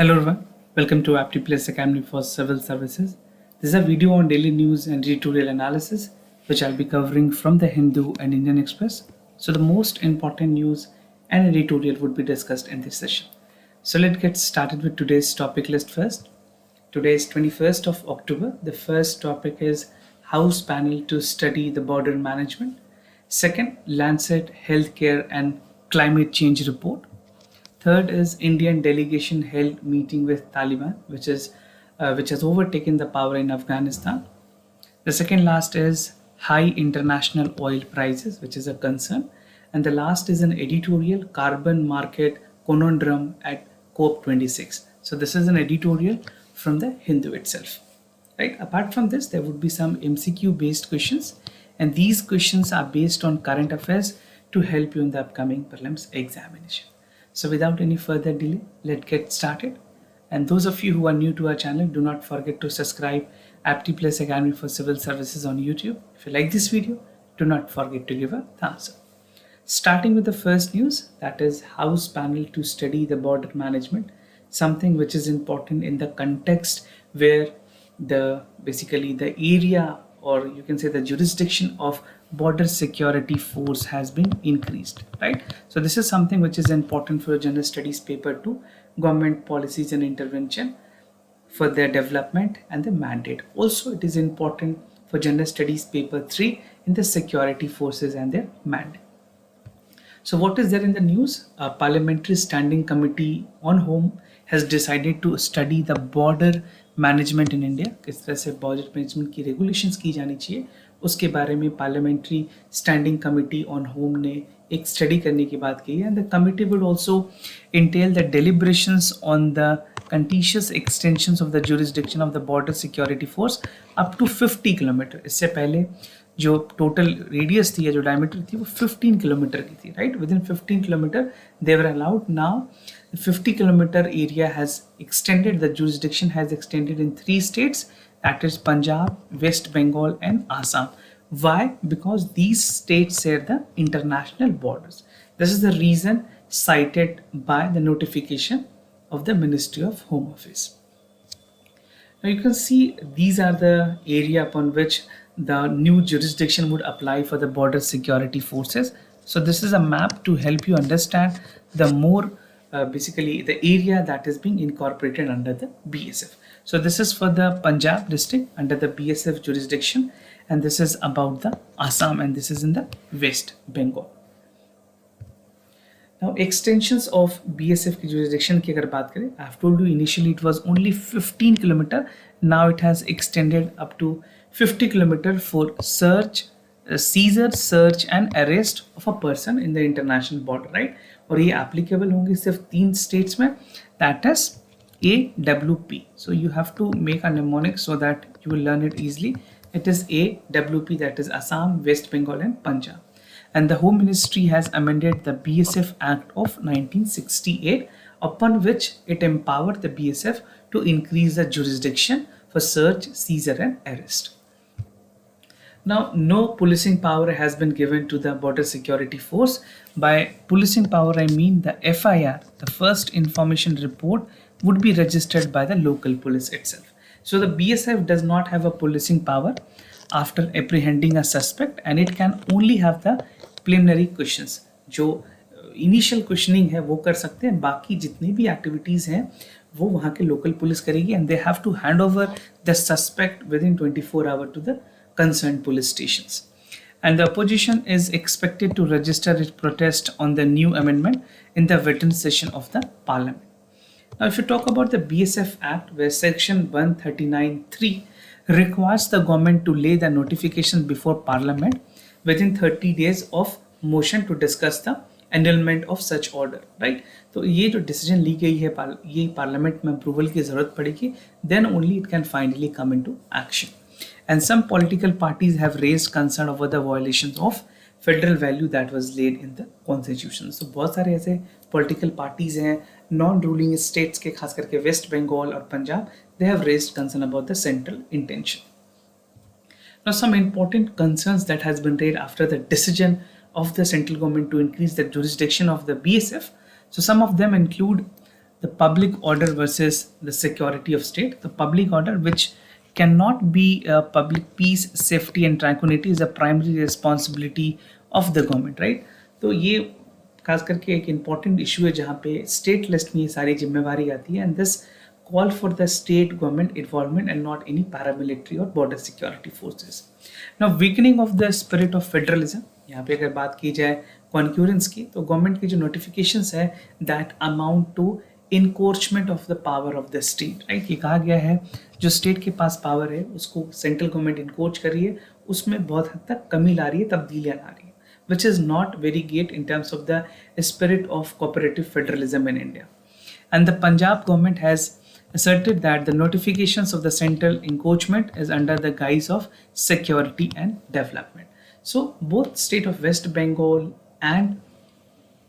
Hello everyone, welcome to AptPlus Academy for Civil Services. This is a video on daily news and editorial analysis which I'll be covering from the Hindu and Indian Express. So the most important news and editorial would be discussed in this session. So let's get started with today's topic list first. Today is 21st of October. The first topic is House Panel to Study the Border Management. Second, Lancet Healthcare and Climate Change Report. Third is Indian delegation held meeting with Taliban, which has overtaken the power in Afghanistan. The second last is high international oil prices, which is a concern. And the last is an editorial carbon market conundrum at COP26. So this is an editorial from the Hindu itself. Right. Apart from this, there would be some MCQ based questions, and these questions are based on current affairs to help you in the upcoming prelims examination. So without any further delay, let's get started. And those of you who are new to our channel, do not forget to subscribe AptPlus Academy for Civil Services on YouTube. If you like this video, do not forget to give a thumbs up. Starting with the first news, that is House Panel to Study the Border Management, something which is important in the context where the area, or you can say the jurisdiction of border security force has been increased, right? So this is something which is important for general studies paper 2, government policies and intervention for their development and the mandate. Also it is important for general studies paper 3 in the security forces and their mandate. So what is there in the news? A parliamentary standing committee on home has decided to study the border management in India, किस तरह से border management की regulations की जानी चाहिए, उसके बारे में parliamentary standing committee on home ने एक स्टडी करने की बात की है. And the committee would also entail the deliberations on the contentious extensions of the jurisdiction of the border security force up to 50 kilometre. इससे पहले जो टोटल रेडियस थी या जो डायमीटर थी वो 15 किलोमीटर की थी, right? With in 15 kilometre they were allowed. Now 50 kilometer area has extended, the jurisdiction has extended in 3 states, that is Punjab, West Bengal and Assam. Why? Because these states share the international borders. This is the reason cited by the notification of the Ministry of Home Affairs. Now you can see these are the area upon which the new jurisdiction would apply for the border security forces. So this is a map to help you understand the more the area that is being incorporated under the BSF. So this is for the Punjab district under the BSF jurisdiction, and this is about the Assam, and this is in the West Bengal. Now extensions of BSF की jurisdiction की अगर बात करें, I have told you initially it was only 15 kilometer. Now it has extended up to 50 kilometer for seizure, search and arrest of a person in the international border, right? और ये applicable होंगे सिर्फ 3 states में, that is AWP. So you have to make a mnemonic so that you will learn it easily. It is AWP, that is Assam, West Bengal and Punjab. And the Home Ministry has amended the BSF Act of 1968, upon which it empowered the BSF to increase the jurisdiction for search, seizure and arrest. Now, no policing power has been given to the border security force. By policing power, I mean the FIR, the first information report, would be registered by the local police itself. So the BSF does not have a policing power after apprehending a suspect, and it can only have the preliminary questions. जो initial questioning है वो कर सकते हैं, बाकी जितनी भी activities हैं वो वहाँ के local police करेगी, and they have to hand over the suspect within 24 hours to the concerned police stations. And the opposition is expected to register its protest on the new amendment in the written session of the parliament. Now if you talk about the BSF Act, where section 139(3) requires the government to lay the notification before parliament within 30 days of motion to discuss the annulment of such order, right? तो ये जो decision ली गई है ये parliament में approval की जरूरत पड़ेगी, then only it can finally come into action. And some political parties have raised concern over the violations of federal value that was laid in the constitution. So बहुत सारे ऐसे political parties हैं non-ruling states के, खास करके West Bengal और Punjab, they have raised concern about the central intention. Now some important concerns that has been raised after the decision of the central government to increase the jurisdiction of the BSF. So some of them include the public order versus the security of state. The public order, which cannot be public peace, safety and tranquility, is a primary responsibility of the government, right? तो ये खास करके एक important issue है जहाँ पे state list में ये सारी जिम्मेवारी आती है, and this call for the state government involvement and not any paramilitary or border security forces. Now, weakening of the spirit of federalism, यहाँ पे अगर बात की जाए कॉन्क्यूरेंस की, तो गवर्नमेंट की जो नोटिफिकेशंस है that amount to encroachment of the power of the state, right? ये कहा गया है जो स्टेट के पास पावर है उसको सेंट्रल गवर्नमेंट इनकोर्च कर रही है, उसमें बहुत हद तक कमी ला रही है, तब्दीलियां ला रही है, which is not very great in terms of the spirit of cooperative federalism in India. And the Punjab government has asserted that the notifications of the central encroachment is under the guise of security and development. So both state of West Bengal and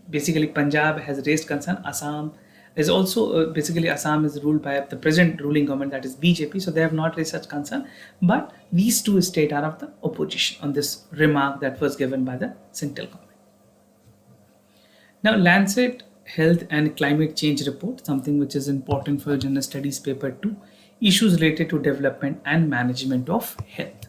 basically Punjab has raised concern. Assam is also basically Assam is ruled by the present ruling government, that is BJP, so they have not raised such concern, but these two states are of the opposition on this remark that was given by the central government. Now, Lancet Health and Climate Change Report, something which is important for General Studies paper 2, issues related to development and management of health.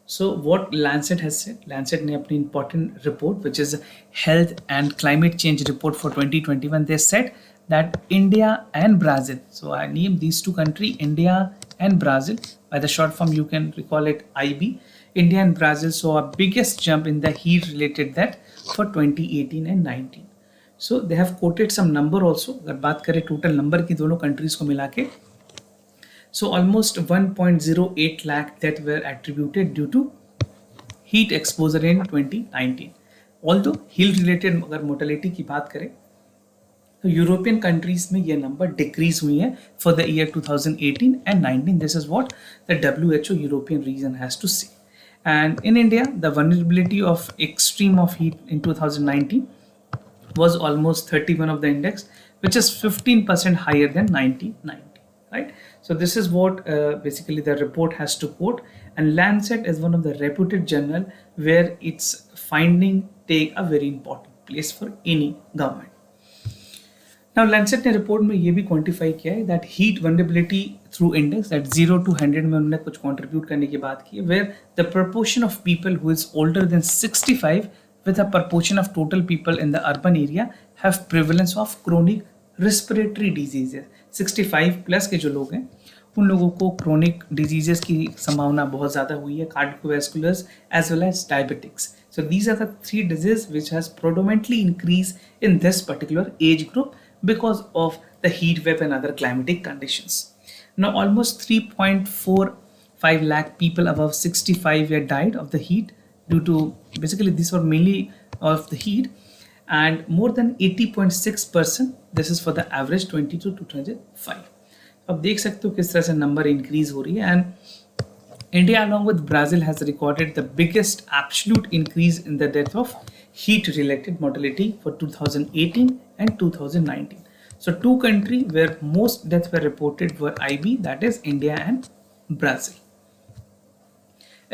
So what Lancet has said, Lancet ने अपनी important report, which is Health and Climate Change Report for 2021, they said that India and Brazil, so I named these two countries, India and Brazil, by the short form you can recall it IB, India and Brazil saw a biggest jump in the heat related death for 2018 and 19. So they have quoted some number also. अगर बात करें total number की दोनों countries को मिला के, so almost 1.08 lakh that were attributed due to heat exposure in 2019. Although heat related अगर mortality की बात करें तो यूरोपियन कंट्रीज में ये नंबर डिक्रीज हुई है for the year 2018 and 19. This is what the WHO European region has to say. And in India, the vulnerability of extreme of heat in 2019 was almost 31 of the index, which is 15% higher than 1990, right? So this is what basically the report has to quote, and Lancet is one of the reputed journal where its finding take a very important place for any government. Now Lancet ने report में ये भी quantify किया है that heat vulnerability through index that 0 to 100 में उन्होंने कुछ contribute करने की बात की है, where the proportion of people who is older than 65 with a proportion of total people in the urban area have prevalence of chronic respiratory diseases. 65 plus के जो लोग हैं उन लोगों को chronic diseases की संभावना बहुत ज़्यादा हुई है, cardiovasculars as well as diabetics. So these are the three diseases which has predominantly increased in this particular age group because of the heat wave and other climatic conditions. Now almost 3.45 lakh people above 65 years died of the heat due to basically these were mainly of the heat, and more than 80.6%, this is for the average 22 to 2005. अब देख सकते हो किस तरह से number increase हो रही है, and India along with Brazil has recorded the biggest absolute increase in the death of heat related mortality for 2018 and 2019. So two countries where most deaths were reported were IB, that is India and Brazil.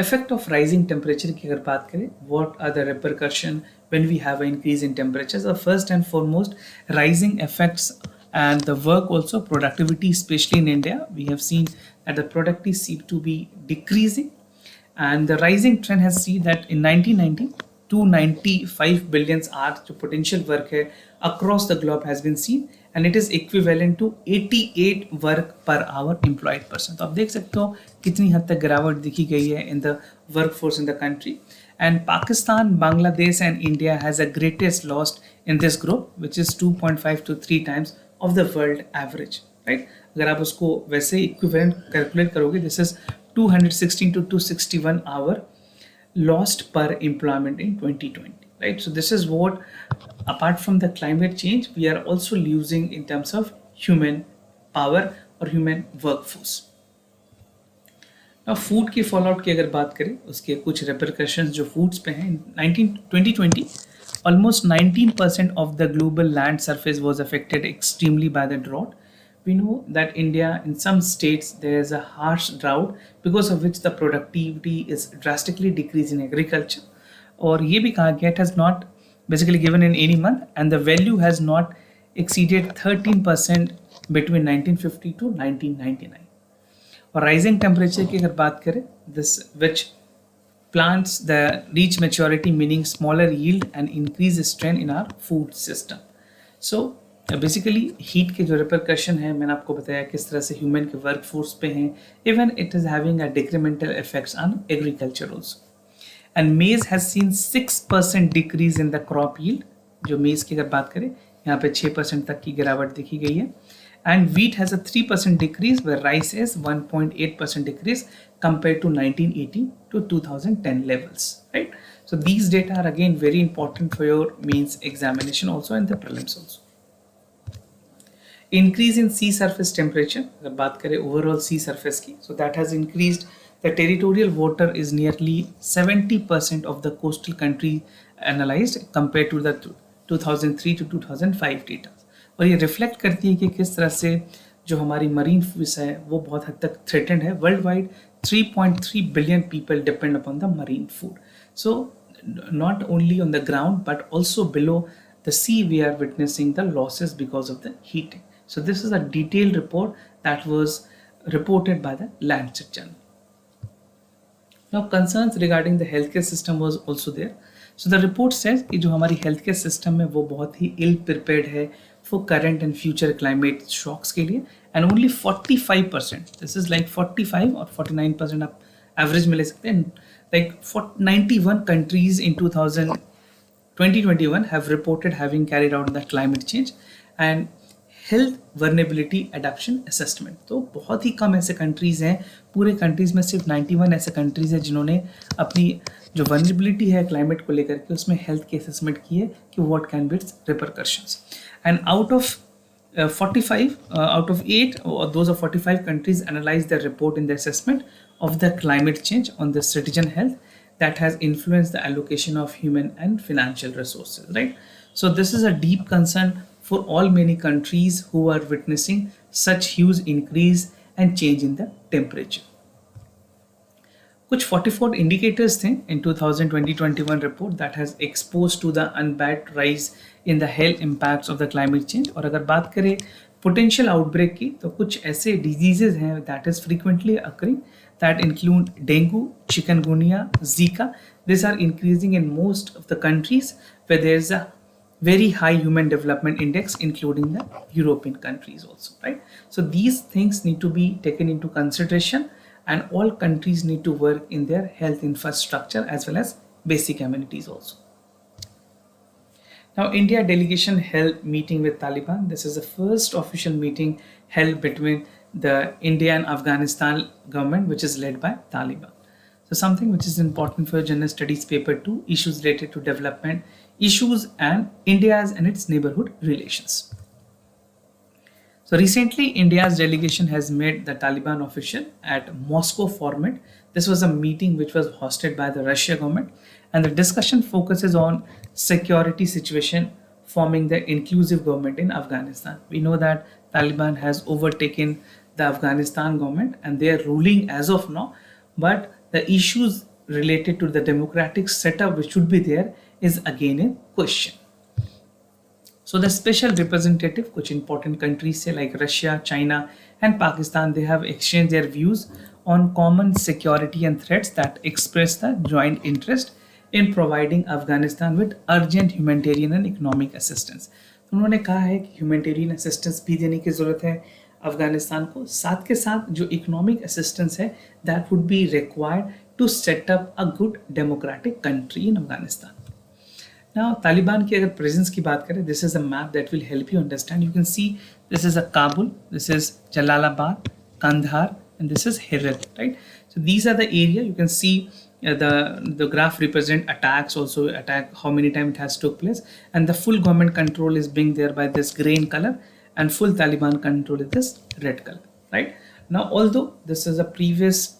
Effect of rising temperature की अगर बात करें, what are the repercussion when we have an increase in temperatures? First and foremost, rising effects and the work also productivity, especially in India, we have seen that the productivity seem to be decreasing, and the rising trend has seen that in 1990 295 billion hours जो potential work है across the globe has been seen, and it is equivalent to 88 work per hour employed person. तो आप देख सकते हो कितनी हद तक गिरावट दिखी गई है in the workforce in the country. And Pakistan, Bangladesh and India has the greatest loss in this group, which is 2.5 to 3 times of the world average, right? अगर आप उसको वैसे equivalent calculate करोगे, this is 216 to 261 hour lost per employment in 2020, right? So this is what, apart from the climate change, we are also losing in terms of human power or human workforce. Now food के fallout की अगर बात करें, उसके कुछ repercussions जो foods पे हैं, 2020 almost 19% of the global land surface was affected extremely by the drought. We know that India, in some states, there is a harsh drought because of which the productivity is drastically decreased in agriculture. और ये भी कहा गया, it has not basically given in any month, and the value has not exceeded 13% between 1950 to 1999. और rising temperature की अगर बात करें, this which plants the reach maturity, meaning smaller yield and increase strain in our food system. So basically heat के जो repercussion है, मैंने आपको बताया किस तरह से ह्यूमन के वर्क फोर्स पे हैं. Even it is having a decremental effects on agriculture also. And maize has seen 6% decrease in the crop yield. जो मेज की अगर बात करें, यहाँ पे 6% तक की गिरावट देखी गई है. And wheat has a 3% decrease, where rice is 1.8% decrease compared to 1980 to 2010 levels, right? So these data are again very important for your mains examination also and the prelims also. Increase in sea surface temperature, the baat kare overall sea surface ki, so that has increased. The territorial water is nearly 70% of the coastal country analyzed compared to the 2003 to 2005 data. और ये reflect करती है कि किस तरह से जो हमारी मरीन फिश है वो बहुत हद तक थ्रेटेंड है. World wide 3.3 billion people depend upon the marine food. So not only on the ground but also below the sea we are witnessing the losses because of the heating. So this is a detailed report that was reported by the Lancet journal. Now concerns regarding the health care system was also there. So the report says कि जो हमारी health care system है वो बहुत ही इल prepared है for current and future climate shocks के लिए. and only 45%, this is like 45 or 49% आप average में ले सकते हैं. like 91 countries in 2021 have reported having carried out the climate change and health vulnerability adaptation assessment. तो बहुत ही कम ऐसे कंट्रीज हैं, पूरे कंट्रीज में सिर्फ 91 ऐसे कंट्रीज हैं जिन्होंने अपनी जो वनरेबिलिटी है क्लाइमेट को लेकर के उसमें हेल्थ की असेसमेंट की है कि what can be it's repercussions. And out of 8 or those of 45 countries analyzed the report in the assessment of the climate change on the citizen health that has influenced the allocation of human and financial resources, right? So this is a deep concern for all many countries who are witnessing such huge increase and change in the temperature. कुछ 44 indicators थे in 2020-21 report that has exposed to the unbacked rise in the health impacts of the climate change. और अगर बात करें potential outbreak की, तो कुछ ऐसे diseases हैं that is frequently occurring that include dengue, chikungunya, Zika. These are increasing in most of the countries where there is a very high human development index, including the European countries also, right? So these things need to be taken into consideration and all countries need to work in their health infrastructure as well as basic amenities also. Now, India delegation held meeting with Taliban. This is the first official meeting held between the India and Afghanistan government, which is led by Taliban. So something which is important for General Studies paper 2, issues related to development issues and India's and its neighborhood relations. So recently, India's delegation has met the Taliban official at Moscow format. This was a meeting which was hosted by the Russia government, and the discussion focuses on security situation forming the inclusive government in Afghanistan. We know that Taliban has overtaken the Afghanistan government and they are ruling as of now, but the issues related to the democratic setup which should be there is again in question. So the special representative, which important countries say like Russia, China and Pakistan, they have exchanged their views on common security and threats that express the joint interest in providing Afghanistan with urgent humanitarian and economic assistance. तो उन्होंने कहा है कि humanitarian assistance भी देने की ज़रूरत है अफगानिस्तान को, साथ के साथ जो economic assistance है that would be required to set up a good democratic country in Afghanistan. Now, Taliban की अगर presence की बात करें, this is a map that will help you understand. You can see this is a Kabul, this is Jalalabad, Kandahar, and this is Herat, right? So these are the area. You can see the graph represent attacks, also attack how many times it has took place, and the full government control is being there by this green color, and full Taliban control is this red color, right? Now, although this is a previous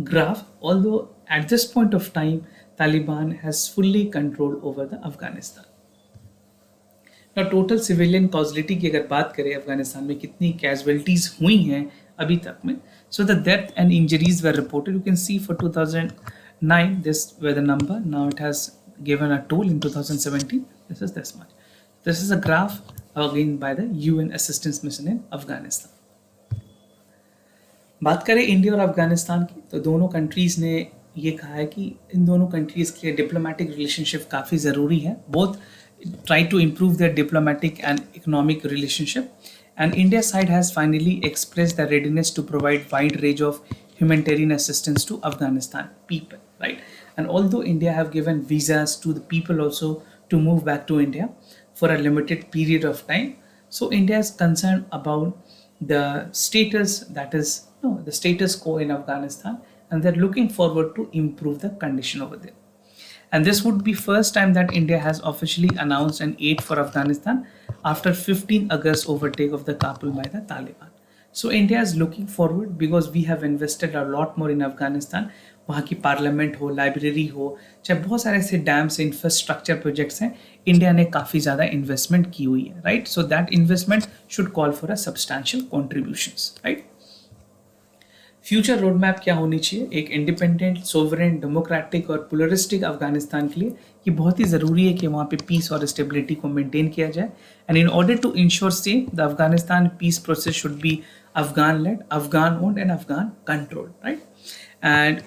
graph, although at this point of time Taliban has fully control over the Afghanistan. Now, total civilian casualty की अगर बात करें अफगानिस्तान में कितनी casualties हुई हैं अभी तक में, so the death and injuries were reported. You can see for 2009 this were the number. Now it has given a toll in 2017. This is this much. This is a graph again by the UN assistance mission in Afghanistan. बात करें India और अफगानिस्तान की, तो दोनों countries ने ये कहा है कि इन दोनों कंट्रीज के लिए डिप्लोमेटिक रिलेशनशिप काफ़ी ज़रूरी है. Both try to improve their diplomatic and economic relationship, and India side has finally expressed their readiness to provide wide range of humanitarian assistance to Afghanistan people, right? And although India have given visas to the people also to move back to India for a limited period of time, so India is concerned about the status, that is the status quo in Afghanistan, and they're looking forward to improve the condition over there. And this would be first time that India has officially announced an aid for Afghanistan after 15 August overtake of the Kabul by the Taliban. So India is looking forward because we have invested a lot more in Afghanistan. वहाँ की parliament हो, library हो, चाहे बहुत सारे ऐसे dams, infrastructure projects हैं, India ने काफ़ी ज़्यादा इन्वेस्टमेंट की हुई है, right? So that investment should call for a substantial contributions, right? Future road map क्या होनी चाहिए एक इंडिपेंडेंट, सोवरेन, डेमोक्रेटिक और प्लुरलिस्टिक अफगानिस्तान के लिए? ये बहुत ही ज़रूरी है कि वहाँ पे पीस और स्टेबिलिटी को मेंटेन किया जाए. And in order to ensure same, the Afghanistan peace process should be Afghan led, Afghan owned and Afghan controlled, right? And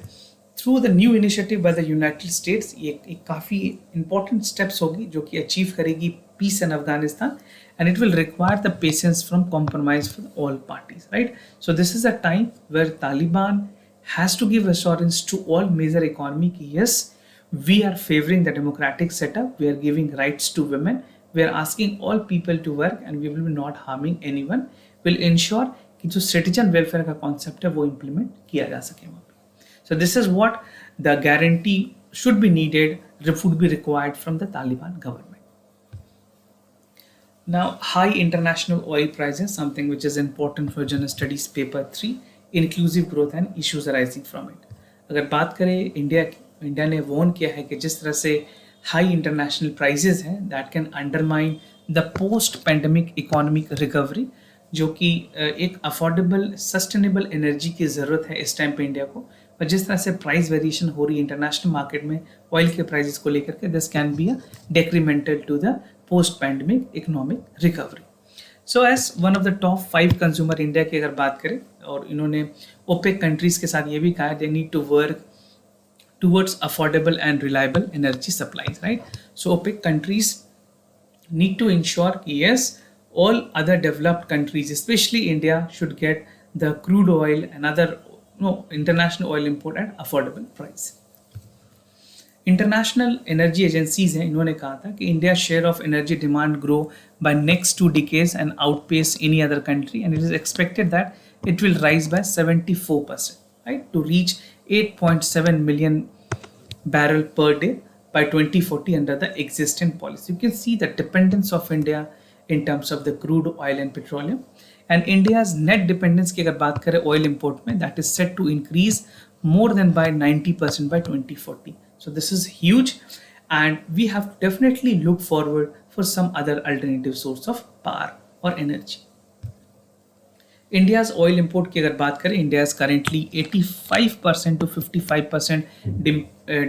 through the new initiative by the United States, ये एक काफ़ी इंपॉर्टेंट स्टेप्स होगी जो कि अचीव करेगी peace in Afghanistan, and it will require the patience from compromise for all parties, right? So this is a time where Taliban has to give assurance to all major economy ki yes, we are favoring the democratic setup, we are giving rights to women, we are asking all people to work, and we will be not harming anyone, will ensure कि जो citizen welfare का concept है वो implement किया जा सके वहाँ पे. So this is what the guarantee should be needed, would be required from the Taliban government. Now, high international oil prices, something which is important for General Studies Paper 3, inclusive growth and issues arising from it. अगर बात करें India ने Warne किया है कि जिस तरह से हाई इंटरनेशनल प्राइसेस हैं, that can undermine the post pandemic economic recovery, जो कि एक अफोर्डेबल सस्टेनेबल एनर्जी की ज़रूरत है इस टाइम पे इंडिया को. और जिस तरह से प्राइस वेरिएशन हो रही है इंटरनेशनल मार्केट में ऑयल के प्राइसेस को लेकर के, this can be a decremental to the post pandemic economic recovery. So as one of the top 5 consumer India की अगर बात करें, और इन्होंने ओपेक कंट्रीज के साथ ये भी कहा है they need to work towards affordable and reliable energy supplies, right? So OPEC countries need to ensure yes, all other developed countries, especially India, should get the crude oil and other international oil import at affordable price. International energy agencies हैं, इन्होंने कहा था कि India share of energy demand grow by next 2 decades and outpace any other country, and it is expected that it will rise by 74%, right, to reach 8.7 million barrel per day by 2040 under the existing policy. You can see the dependence of India in terms of the crude oil and petroleum, and India's net dependence की अगर बात करें oil import में, that is set to increase more than by 90% by 2040. So this is huge, and we have to definitely look forward for some other alternative source of power or energy. India's oil import की अगर बात करें, India is currently 85% to 55%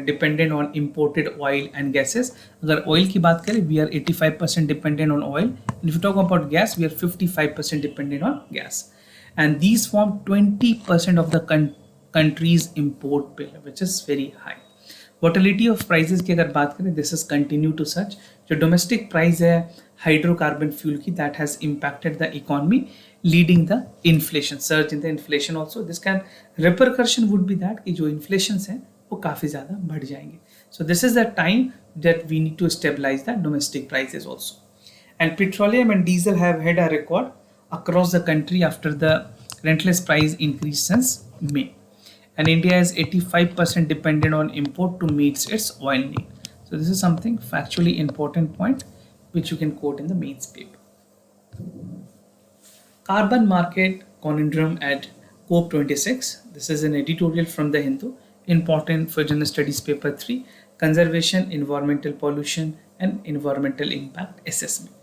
dependent on imported oil and gases. अगर oil की बात करें, we are 85% dependent on oil, and if you talk about gas, we are 55% dependent on gas, and these form 20% of the country's import bill, which is very high. Volatility of prices की अगर बात करें, this is continue to such. जो domestic price है hydrocarbon fuel की, that has impacted the economy, leading the inflation, surge in the inflation also. This can repercussion would be that कि जो inflations हैं वो काफ़ी ज़्यादा बढ़ जाएंगे. So this is the time that we need to stabilize the domestic prices also. And petroleum and diesel have had a record across the country after the relentless price increase since May. And India is 85% dependent on import to meet its oil need. So this is something factually important point which you can quote in the mains paper. Carbon market conundrum at COP26. This is an editorial from the Hindu, important for General Studies paper 3, conservation, environmental pollution and environmental impact assessment.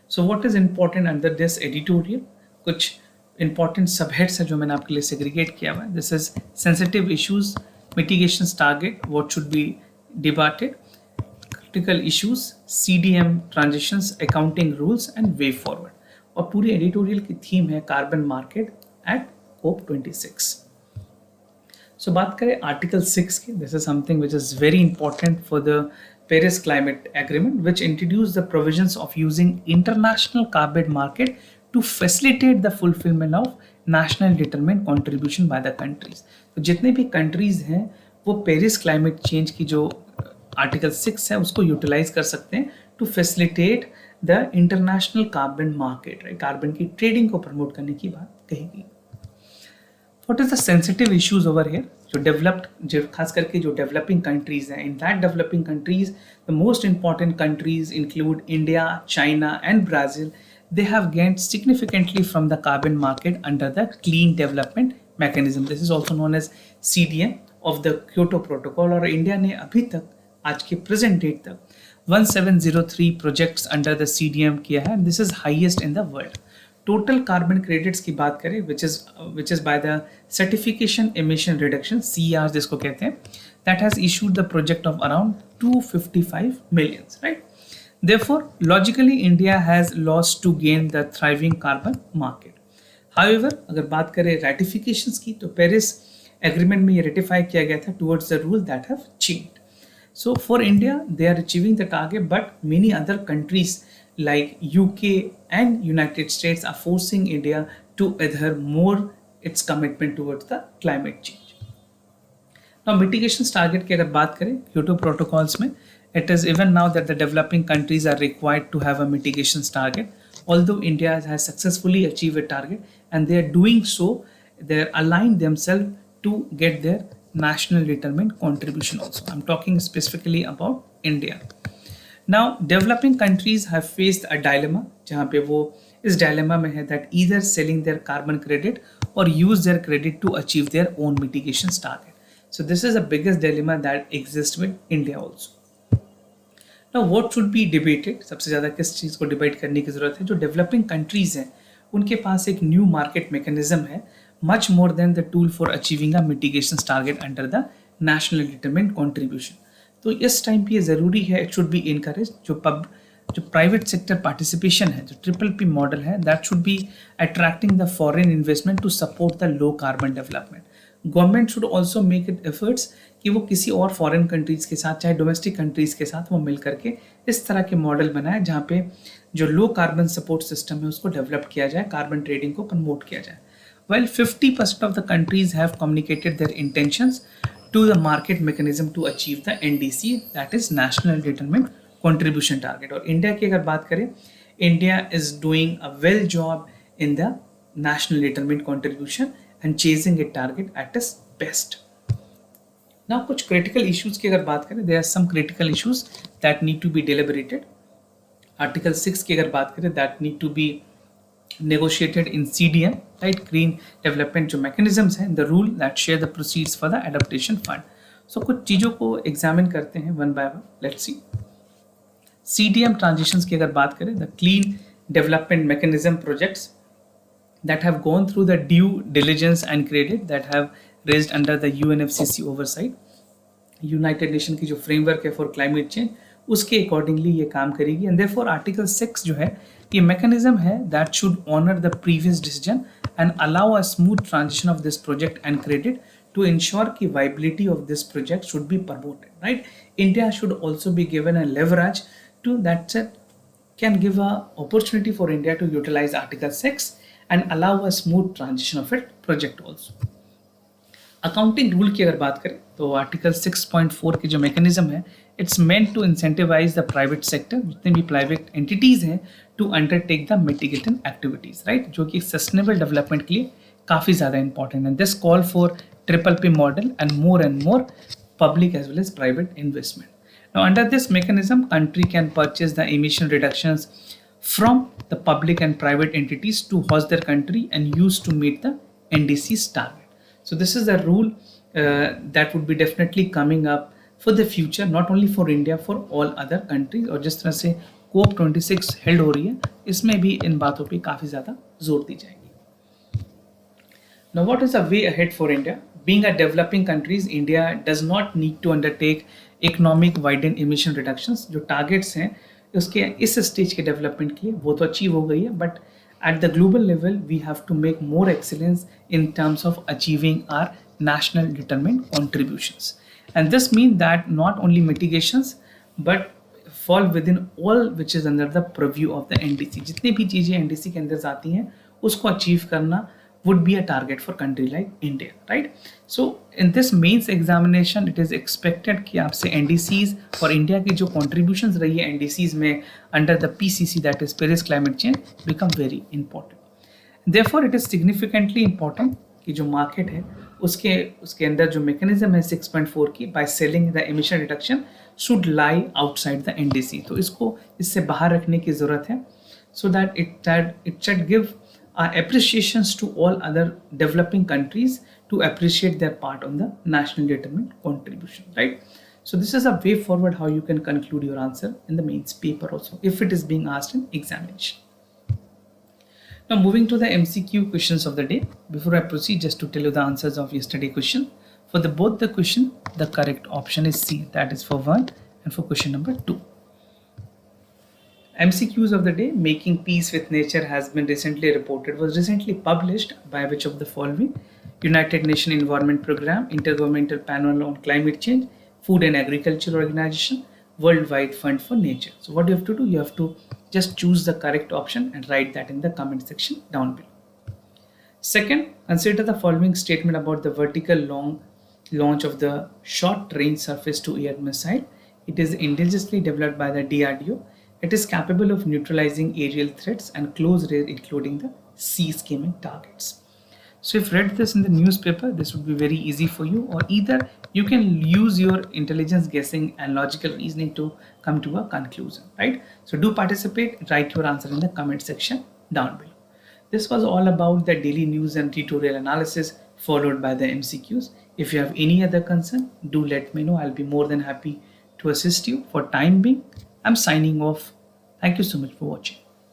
So what is important under this editorial? कुछ important subheads है जो मैंने आपके लिए segregate किया हुआ है. This is sensitive issues, mitigations target, what should be debated, practical issues, CDM transitions, accounting rules and way forward. और पूरी एडिटोरियल की थीम है कार्बन मार्केट एट COP26। सो बात करें आर्टिकल 6 की, this is something which is very important for the Paris Climate Agreement, which introduced the provisions of using international carbon market to facilitate the fulfillment of national determined contribution by the countries। तो जितने भी countries हैं वो Paris climate change की जो article 6 है उसको utilise कर सकते हैं to facilitate the international carbon market, carbon की ट्रेडिंग को प्रमोट करने की बात कही गई। What is the sensitive issues over here? जो डेवलप्ड, जो खास करके जो डेवलपिंग कंट्रीज हैं, in that developing countries the most important countries include India, China and Brazil. They have gained significantly from the carbon market under the clean development mechanism. This is also known as CDM of the Kyoto protocol. और India ने अभी तक, आज के present date तक 1703 projects under the CDM किया है। This is highest in the world. Total carbon credits की बात करें which is by the certification emission reduction, CER जिसको कहते हैं, that has issued the project of around 255 millions, right. Therefore, logically, India has lost to gain the thriving carbon market. However, अगर बात करें ratifications की, तो पेरिस एग्रीमेंट में ये रेटिफाई किया गया था towards the rule that have changed. So for India, they are achieving the target, but many other countries like UK and United States are forcing India to adhere more its commitment towards the climate change. Now mitigation target की अगर बात करें Kyoto protocols में, it is even now that the developing countries are required to have a mitigation target. Although India has successfully achieved a target and they are doing so, they are aligned themselves to get their national determined contribution also. I'm talking specifically about India. Now developing countries have faced a dilemma, जहाँ पे वो इस dilemma में है that either selling their carbon credit or use their credit to achieve their own mitigation target. So this is the biggest dilemma that exists with India also. Now what should be debated? सबसे ज़्यादा किस चीज़ को debate करने की ज़रूरत है? जो developing countries हैं उनके पास एक न्यू मार्केट मैकेनिज्म है, much more than the tool for achieving a mitigation target under the national determined contribution. तो इस टाइम पे ये ज़रूरी है, इट शुड बी इनकरेज। जो प्राइवेट सेक्टर पार्टिसिपेशन है, जो PPP मॉडल है, that should be attracting the foreign investment to support the low carbon development. Government should also make it efforts कि वो किसी और फॉरेन कंट्रीज़ के साथ, चाहे डोमेस्टिक कंट्रीज़ के साथ, वो मिल करके इस तरह के मॉडल बनाए जहाँ पे जो लो कार्बन सपोर्ट सिस्टम है उसको डेवलप किया जाए, कार्बन ट्रेडिंग को प्रमोट किया जाए। While 50% of the countries have communicated their intentions to the market mechanism to achieve the NDC, that is National Determined Contribution Target. और इंडिया की अगर बात करें, India is doing a well job in the National Determined Contribution and chasing a target at its best. Now कुछ critical issues की अगर बात करें, there are some critical issues that need to be deliberated. Article 6 की अगर बात करें, that need to be negotiated in CDM, right, green development जो mechanisms हैं, the rule that share the proceeds for the adaptation fund. So कुछ चीज़ों को examine करते हैं one by one. Let's see. CDM transitions की अगर बात करें, the clean development mechanism projects that have gone through the due diligence and credit that have raised under the UNFCCC oversight, United nation की जो framework है for climate change, उसके accordingly ये काम करेगी। एंड देयरफॉर आर्टिकल 6 जो है ये मैकेनिज्म है that should honour the previous decision and allow a smooth transition of this project and credit to ensure की viability of this project should be promoted, right. India should also be given a leverage to that set can give a opportunity for India to utilize Article 6 and allow a smooth transition of it project also. Accounting rule की अगर बात करें तो article 6.4 की जो mechanism है, it's meant to incentivise the private sector, जितने भी प्राइवेट एंटिटीज हैं, to undertake the mitigating activities, right, जो कि सस्टेनेबल डेवलपमेंट के लिए काफ़ी ज़्यादा इंपॉर्टेंट है। This call for PPP model and more public as well as private investment. Now, under this mechanism, country can purchase the emission reductions from the public and private entities to host their country and use to meet the NDC's target. So this is the rule that would be definitely coming up for the future, not only for India, for all other countries. और जिस तरह से COP26 held हो रही है, इसमें भी इन बातों पे काफ़ी ज़्यादा जोर दी जाएगी। Now, what is the way ahead for India? Being a developing country, India does not need to undertake economic wide and emission reductions, जो टारगेट्स हैं उसके इस स्टेज के डेवलपमेंट के लिए वो तो अचीव हो गई है, but at the global level we have to make more excellence in terms of achieving our national determined contributions. And this means that not only mitigations but fall within all which is under the purview of the NDC. जितनी भी चीज़ें NDC के अंदर आती हैं उसको achieve करना would be a target for country like India, right? So in this mains examination it is expected कि आपसे NDCs और इंडिया की जो contributions रही है NDCs में under the PCC, that is Paris Climate Change, become very important. Therefore it is significantly important कि जो market है उसके अंदर जो mechanism है 6.4 की by selling the emission reduction should lie outside the NDC. तो इसको इससे बाहर रखने की ज़रूरत है so that it should give appreciations to all other developing countries to appreciate their part on the national determined contribution, right? So this is a way forward how you can conclude your answer in the mains paper also if it is being asked in examination. Now moving to the MCQ questions of the day. Before I proceed, just to tell you the answers of yesterday question. For both the question, the correct option is C, that is for 1, and for question number 2. MCQs of the day. Making Peace with Nature was recently published by which of the following? United Nations Environment Programme, Intergovernmental Panel on Climate Change, Food and Agriculture Organization, Worldwide Fund for Nature. So what you have to do, you have to just choose the correct option and write that in the comment section down below. Second, consider the following statement about the vertical launch of the Short Range Surface to Air Missile. It is indigenously developed by the DRDO. It is capable of neutralizing aerial threats and close range, including the sea skimming targets. So if read this in the newspaper, this would be very easy for you, or either you can use your intelligence guessing and logical reasoning to come to a conclusion, right? So do participate, write your answer in the comment section down below. This was all about the daily news and tutorial analysis followed by the MCQs. If you have any other concern, do let me know. I'll be more than happy to assist you. For time being, I'm signing off. Thank you so much for watching.